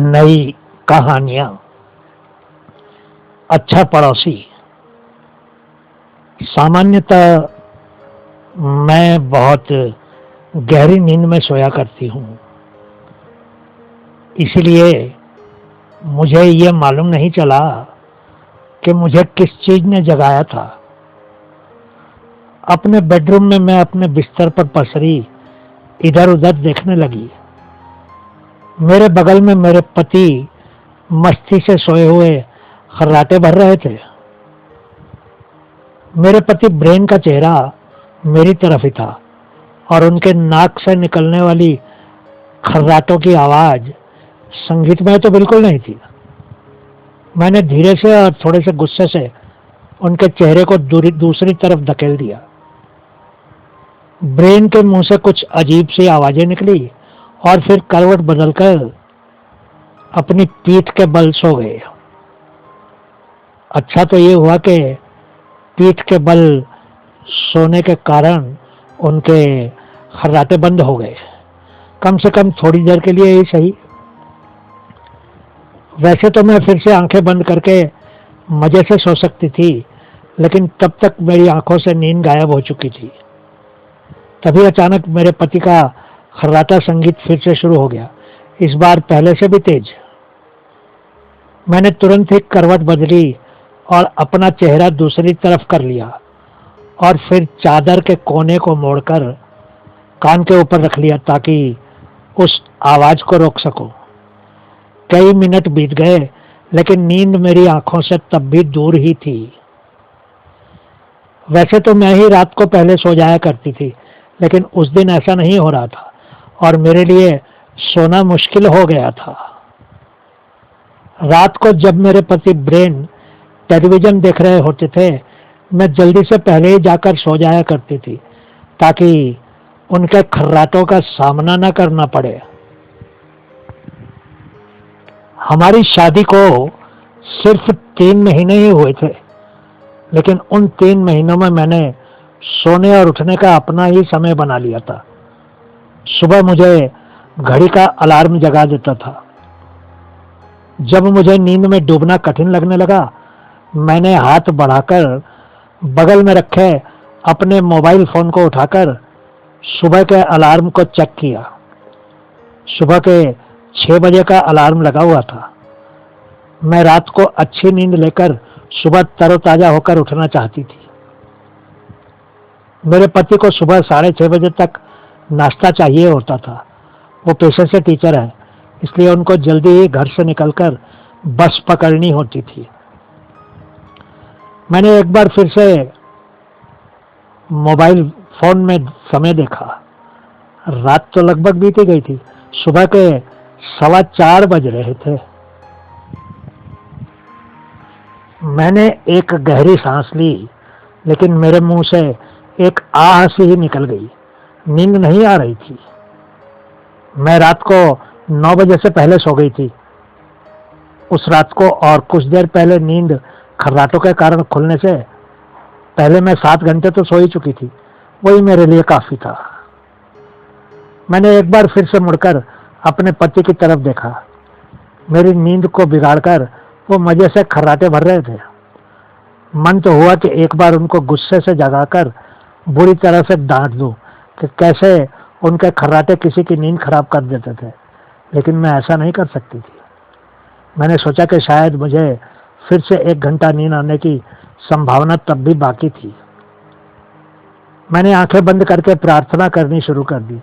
नई कहानियां। अच्छा पड़ोसी। सामान्यतः मैं बहुत गहरी नींद में सोया करती हूँ, इसलिए मुझे ये मालूम नहीं चला कि मुझे किस चीज ने जगाया था। अपने बेडरूम में मैं अपने बिस्तर पर पसरी इधर उधर देखने लगी। मेरे बगल में मेरे पति मस्ती से सोए हुए खर्राटे भर रहे थे। मेरे पति ब्रेन का चेहरा मेरी तरफ ही था और उनके नाक से निकलने वाली खर्राटों की आवाज संगीतमय तो बिल्कुल नहीं थी। मैंने धीरे से और थोड़े से गुस्से से उनके चेहरे को दूसरी तरफ धकेल दिया। ब्रेन के मुंह से कुछ अजीब सी आवाजें निकली और फिर करवट बदलकर अपनी पीठ के बल सो गए। अच्छा तो ये हुआ कि पीठ के बल सोने के कारण उनके खर्राटे बंद हो गए, कम से कम थोड़ी देर के लिए ही सही। वैसे तो मैं फिर से आंखें बंद करके मजे से सो सकती थी, लेकिन तब तक मेरी आंखों से नींद गायब हो चुकी थी। तभी अचानक मेरे पति का खर्राटा संगीत फिर से शुरू हो गया, इस बार पहले से भी तेज। मैंने तुरंत ही करवट बदली और अपना चेहरा दूसरी तरफ कर लिया और फिर चादर के कोने को मोड़कर कान के ऊपर रख लिया ताकि उस आवाज को रोक सकूं। कई मिनट बीत गए, लेकिन नींद मेरी आंखों से तब भी दूर ही थी। वैसे तो मैं ही रात को पहले सो जाया करती थी, लेकिन उस दिन ऐसा नहीं हो रहा था और मेरे लिए सोना मुश्किल हो गया था। रात को जब मेरे पति ब्रेन टेलीविजन देख रहे होते थे, मैं जल्दी से पहले ही जाकर सो जाया करती थी ताकि उनके खर्राटों का सामना न करना पड़े। हमारी शादी को सिर्फ 3 महीने ही हुए थे, लेकिन उन 3 महीनों में मैंने सोने और उठने का अपना ही समय बना लिया था। सुबह मुझे घड़ी का अलार्म जगा देता था। जब मुझे नींद में डूबना कठिन लगने लगा, मैंने हाथ बढ़ाकर बगल में रखे अपने मोबाइल फोन को उठाकर सुबह के अलार्म को चेक किया। सुबह के 6 बजे का अलार्म लगा हुआ था। मैं रात को अच्छी नींद लेकर सुबह तरोताजा होकर उठना चाहती थी। मेरे पति को सुबह 6:30 बजे तक नाश्ता चाहिए होता था। वो पेशे से टीचर है, इसलिए उनको जल्दी ही घर से निकलकर बस पकड़नी होती थी। मैंने एक बार फिर से मोबाइल फोन में समय देखा। रात तो लगभग बीती गई थी। सुबह के 4:15 बज रहे थे। मैंने एक गहरी सांस ली, लेकिन मेरे मुंह से एक आह सी ही निकल गई। नींद नहीं आ रही थी। मैं रात को 9 बजे से पहले सो गई थी उस रात को, और कुछ देर पहले नींद खर्राटों के कारण खुलने से पहले मैं 7 घंटे तो सो ही चुकी थी। वही मेरे लिए काफी था। मैंने एक बार फिर से मुड़कर अपने पति की तरफ देखा। मेरी नींद को बिगाड़कर वो मजे से खर्राटे भर रहे थे। मन तो हुआ कि एक बार उनको गुस्से से जगाकर बुरी तरह से डांट दूं कि कैसे उनके खर्राटे किसी की नींद खराब कर देते थे, लेकिन मैं ऐसा नहीं कर सकती थी। मैंने सोचा कि शायद मुझे फिर से 1 घंटा नींद आने की संभावना तब भी बाकी थी। मैंने आंखें बंद करके प्रार्थना करनी शुरू कर दी।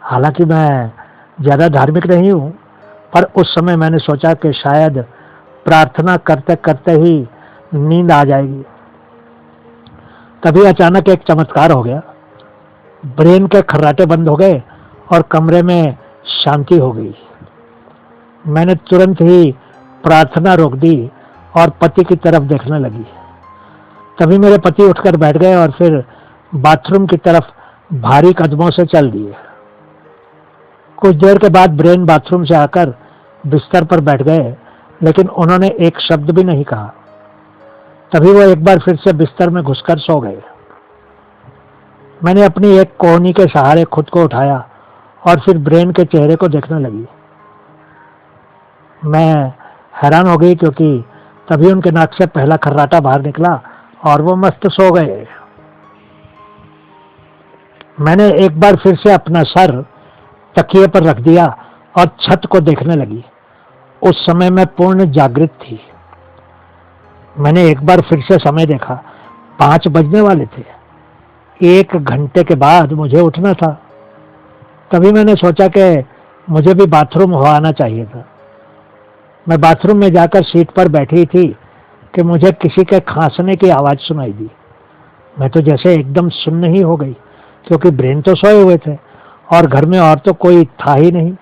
हालांकि मैं ज्यादा धार्मिक नहीं हूं, पर उस समय मैंने सोचा कि शायद प्रार्थना करते करते ही नींद आ जाएगी। तभी अचानक एक चमत्कार हो गया। ब्रेन के खर्राटे बंद हो गए और कमरे में शांति हो गई। मैंने तुरंत ही प्रार्थना रोक दी और पति की तरफ देखने लगी। तभी मेरे पति उठकर बैठ गए और फिर बाथरूम की तरफ भारी कदमों से चल दिए। कुछ देर के बाद ब्रेन बाथरूम से आकर बिस्तर पर बैठ गए, लेकिन उन्होंने एक शब्द भी नहीं कहा। तभी वो एक बार फिर से बिस्तर में घुसकर सो गए। मैंने अपनी एक कोहनी के सहारे खुद को उठाया और फिर ब्रेन के चेहरे को देखने लगी। मैं हैरान हो गई क्योंकि तभी उनके नाक से पहला खर्राटा बाहर निकला और वो मस्त सो गए। मैंने एक बार फिर से अपना सर तकिए पर रख दिया और छत को देखने लगी। उस समय मैं पूर्ण जागृत थी। मैंने एक बार फिर से समय देखा, 5 बजने वाले थे। 1 घंटे के बाद मुझे उठना था। तभी मैंने सोचा कि मुझे भी बाथरूम हो आना चाहिए था। मैं बाथरूम में जाकर सीट पर बैठी थी कि मुझे किसी के खांसने की आवाज सुनाई दी। मैं तो जैसे एकदम सुन्न ही हो गई क्योंकि ब्रेन तो सोए हुए थे और घर में और तो कोई था ही नहीं।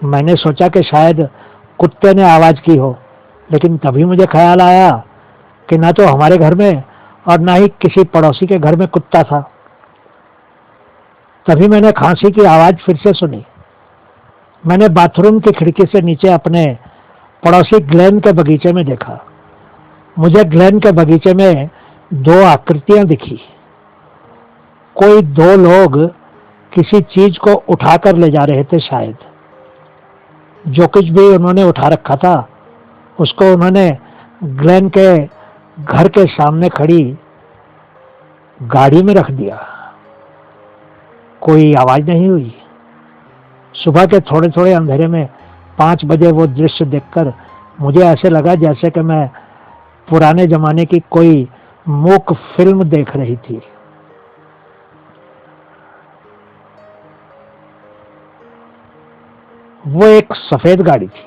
मैंने सोचा कि शायद कुत्ते ने आवाज की हो, लेकिन तभी मुझे ख्याल आया कि ना तो हमारे घर में और ना ही किसी पड़ोसी के घर में कुत्ता था। तभी मैंने खांसी की आवाज फिर से सुनी। मैंने बाथरूम की खिड़की से नीचे अपने पड़ोसी ग्लेन के बगीचे में देखा। मुझे ग्लेन के बगीचे में 2 आकृतियां दिखी। कोई 2 लोग किसी चीज को उठाकर ले जा रहे थे। शायद जो कुछ भी उन्होंने उठा रखा था उसको उन्होंने ग्लेन के घर के सामने खड़ी गाड़ी में रख दिया। कोई आवाज नहीं हुई। सुबह के थोड़े थोड़े अंधेरे में 5 बजे वो दृश्य देखकर मुझे ऐसे लगा जैसे कि मैं पुराने जमाने की कोई मूक फिल्म देख रही थी। वो एक सफेद गाड़ी थी।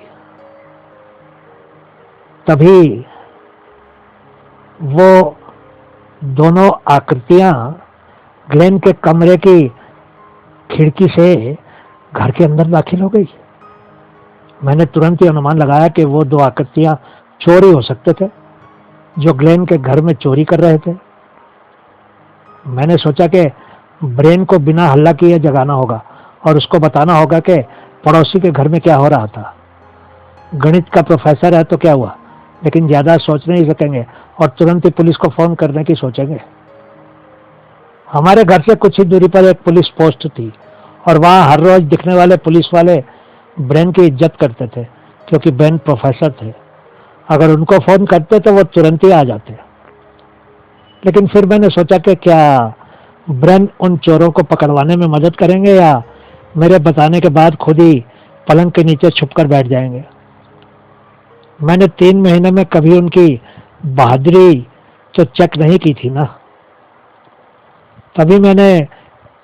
तभी वो दोनों आकृतियां ग्लेन के कमरे की खिड़की से घर के अंदर दाखिल हो गई। मैंने तुरंत ही अनुमान लगाया कि वो 2 आकृतियां चोर ही हो सकते थे जो ग्लेन के घर में चोरी कर रहे थे। मैंने सोचा कि ब्रेन को बिना हल्ला किए जगाना होगा और उसको बताना होगा कि पड़ोसी के घर में क्या हो रहा था। गणित का प्रोफेसर है तो क्या हुआ, लेकिन ज्यादा सोच नहीं सकेंगे और तुरंत ही पुलिस को फोन करने की सोचेंगे। हमारे घर से कुछ ही दूरी पर एक पुलिस पोस्ट थी और वहां हर रोज दिखने वाले पुलिस वाले ब्रेन की इज्जत करते थे क्योंकि ब्रेन प्रोफेसर थे। अगर उनको फोन करते तो वो तुरंत ही आ जाते। लेकिन फिर मैंने सोचा कि क्या ब्रेन उन चोरों को पकड़वाने में मदद करेंगे या मेरे बताने के बाद खुद ही पलंग के नीचे छुपकर बैठ जाएंगे। मैंने 3 महीने में कभी उनकी बहादुरी तो चेक नहीं की थी ना। तभी मैंने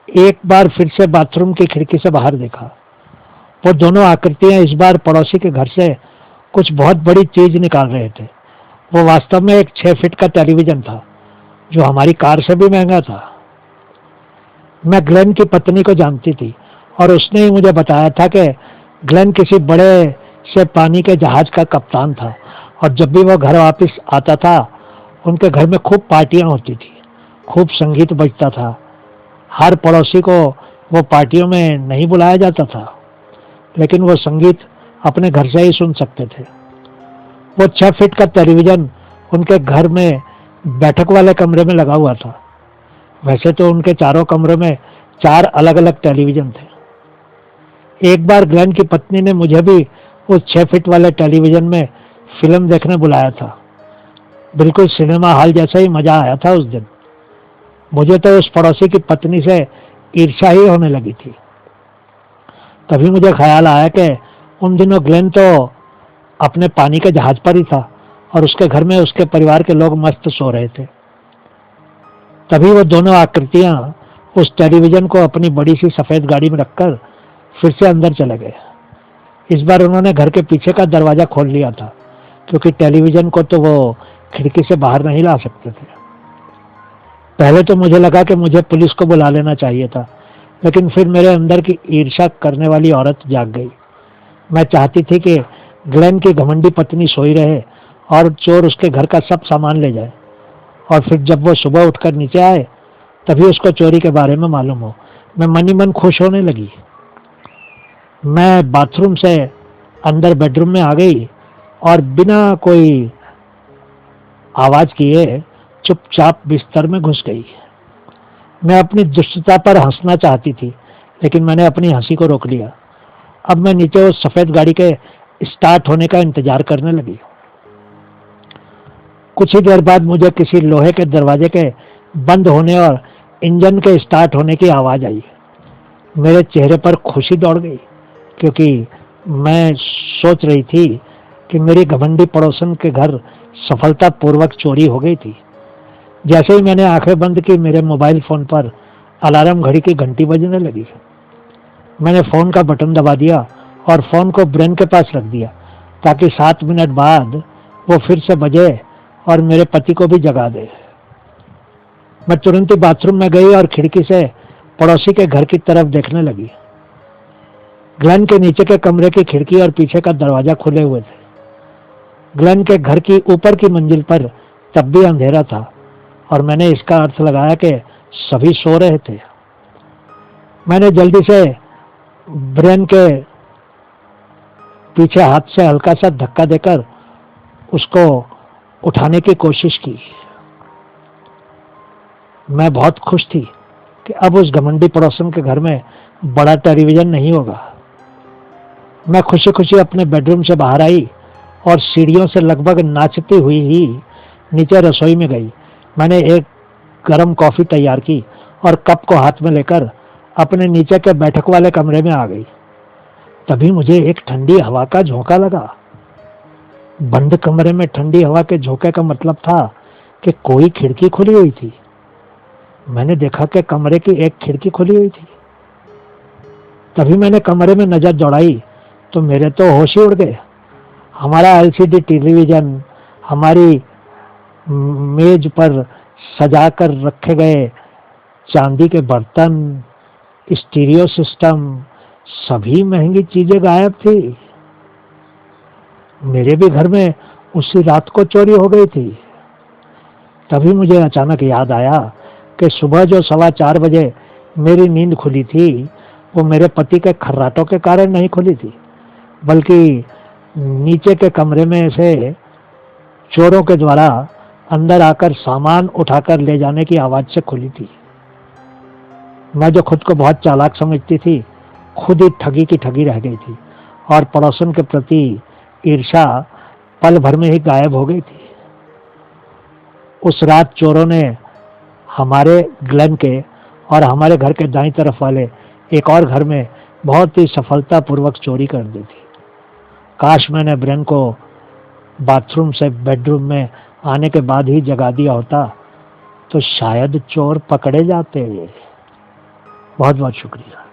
एक बार फिर से बाथरूम की खिड़की से बाहर देखा। वो दोनों आकृतियां इस बार पड़ोसी के घर से कुछ बहुत बड़ी चीज निकाल रहे थे। वो वास्तव में एक 6 फीट का टेलीविजन था जो हमारी कार से भी महंगा था। मैं ग्लेन की पत्नी को जानती थी और उसने ही मुझे बताया था कि ग्लेन किसी बड़े से पानी के जहाज का कप्तान था और जब भी वो घर वापस आता था उनके घर में खूब पार्टियां होती थी, खूब संगीत बजता था। हर पड़ोसी को वो पार्टियों में नहीं बुलाया जाता था, लेकिन वो संगीत अपने घर से ही सुन सकते थे। वो 6 फीट का टेलीविजन उनके घर में बैठक वाले कमरे में लगा हुआ था। वैसे तो उनके चारों कमरों में 4 अलग अलग टेलीविजन थे। एक बार ग्लेन की पत्नी ने मुझे भी उस 6 फीट वाले टेलीविजन में फिल्म देखने बुलाया था। बिल्कुल सिनेमा हॉल जैसा ही मजा आया था उस दिन। मुझे तो उस पड़ोसी की पत्नी से ईर्ष्या ही होने लगी थी। तभी मुझे ख्याल आया कि उन दिनों ग्लेन तो अपने पानी के जहाज पर ही था और उसके घर में उसके परिवार के लोग मस्त सो रहे थे। तभी वो दोनों आकृतियां उस टेलीविजन को अपनी बड़ी सी सफेद गाड़ी में रखकर फिर से अंदर चले गए। इस बार उन्होंने घर के पीछे का दरवाजा खोल लिया था क्योंकि टेलीविजन को तो वो खिड़की से बाहर नहीं ला सकते थे। पहले तो मुझे लगा कि मुझे पुलिस को बुला लेना चाहिए था, लेकिन फिर मेरे अंदर की ईर्ष्या करने वाली औरत जाग गई। मैं चाहती थी कि ग्लेन की घमंडी पत्नी सोई रहे और चोर उसके घर का सब सामान ले जाए और फिर जब वो सुबह उठकर नीचे आए तभी उसको चोरी के बारे में मालूम हो। मैं मन ही मन खुश होने लगी। मैं बाथरूम से अंदर बेडरूम में आ गई और बिना कोई आवाज किए चुपचाप बिस्तर में घुस गई। मैं अपनी दुष्टता पर हंसना चाहती थी, लेकिन मैंने अपनी हंसी को रोक लिया। अब मैं नीचे उस सफेद गाड़ी के स्टार्ट होने का इंतजार करने लगी। कुछ ही देर बाद मुझे किसी लोहे के दरवाजे के बंद होने और इंजन के स्टार्ट होने की आवाज आई। मेरे चेहरे पर खुशी दौड़ गई, क्योंकि मैं सोच रही थी कि मेरी घमंडी पड़ोसन के घर सफलतापूर्वक चोरी हो गई थी। जैसे ही मैंने आंखें बंद की, मेरे मोबाइल फोन पर अलार्म घड़ी की घंटी बजने लगी। मैंने फोन का बटन दबा दिया और फोन को ब्रेन के पास रख दिया, ताकि 7 मिनट बाद वो फिर से बजे और मेरे पति को भी जगा दे। मैं तुरंत ही बाथरूम में गई और खिड़की से पड़ोसी के घर की तरफ देखने लगी। ग्लेन के नीचे के कमरे की खिड़की और पीछे का दरवाजा खुले हुए थे। ग्लेन के घर की ऊपर की मंजिल पर तब भी अंधेरा था और मैंने इसका अर्थ लगाया कि सभी सो रहे थे। मैंने जल्दी से ब्रेन के पीछे हाथ से हल्का सा धक्का देकर उसको उठाने की कोशिश की। मैं बहुत खुश थी कि अब उस घमंडी पड़ोसन के घर में बड़ा टेलीविजन नहीं होगा। मैं खुशी खुशी अपने बेडरूम से बाहर आई और सीढ़ियों से लगभग नाचती हुई ही नीचे रसोई में गई। मैंने एक गर्म कॉफी तैयार की और कप को हाथ में लेकर अपने नीचे के बैठक वाले कमरे में आ गई। तभी मुझे एक ठंडी हवा का झोंका लगा। बंद कमरे में ठंडी हवा के झोंके का मतलब था कि कोई खिड़की खुली हुई थी। मैंने देखा कि कमरे की एक खिड़की खुली हुई थी। तभी मैंने कमरे में नजर दौड़ाई तो मेरे तो होश ही उड़ गए। हमारा एलसीडी टेलीविजन, हमारी मेज पर सजा कर रखे गए चांदी के बर्तन, स्टीरियो सिस्टम, सभी महंगी चीजें गायब थी। मेरे भी घर में उसी रात को चोरी हो गई थी। तभी मुझे अचानक याद आया कि सुबह जो 4:15 बजे मेरी नींद खुली थी, वो मेरे पति के खर्राटों के कारण नहीं खुली थी, बल्कि नीचे के कमरे में से चोरों के द्वारा अंदर आकर सामान उठाकर ले जाने की आवाज से खुली थी। मैं जो खुद को बहुत चालाक समझती थी, खुद ही ठगी की ठगी रह गई थी और पड़ोसन के प्रति ईर्ष्या पल भर में ही गायब हो गई थी। उस रात चोरों ने हमारे ग्लेन के और हमारे घर के दाईं तरफ वाले एक और घर में बहुत ही सफलतापूर्वक चोरी कर दी थी। काश मैंने ब्रेन को बाथरूम से बेडरूम में आने के बाद ही जगा दिया होता, तो शायद चोर पकड़े जाते। बहुत बहुत शुक्रिया।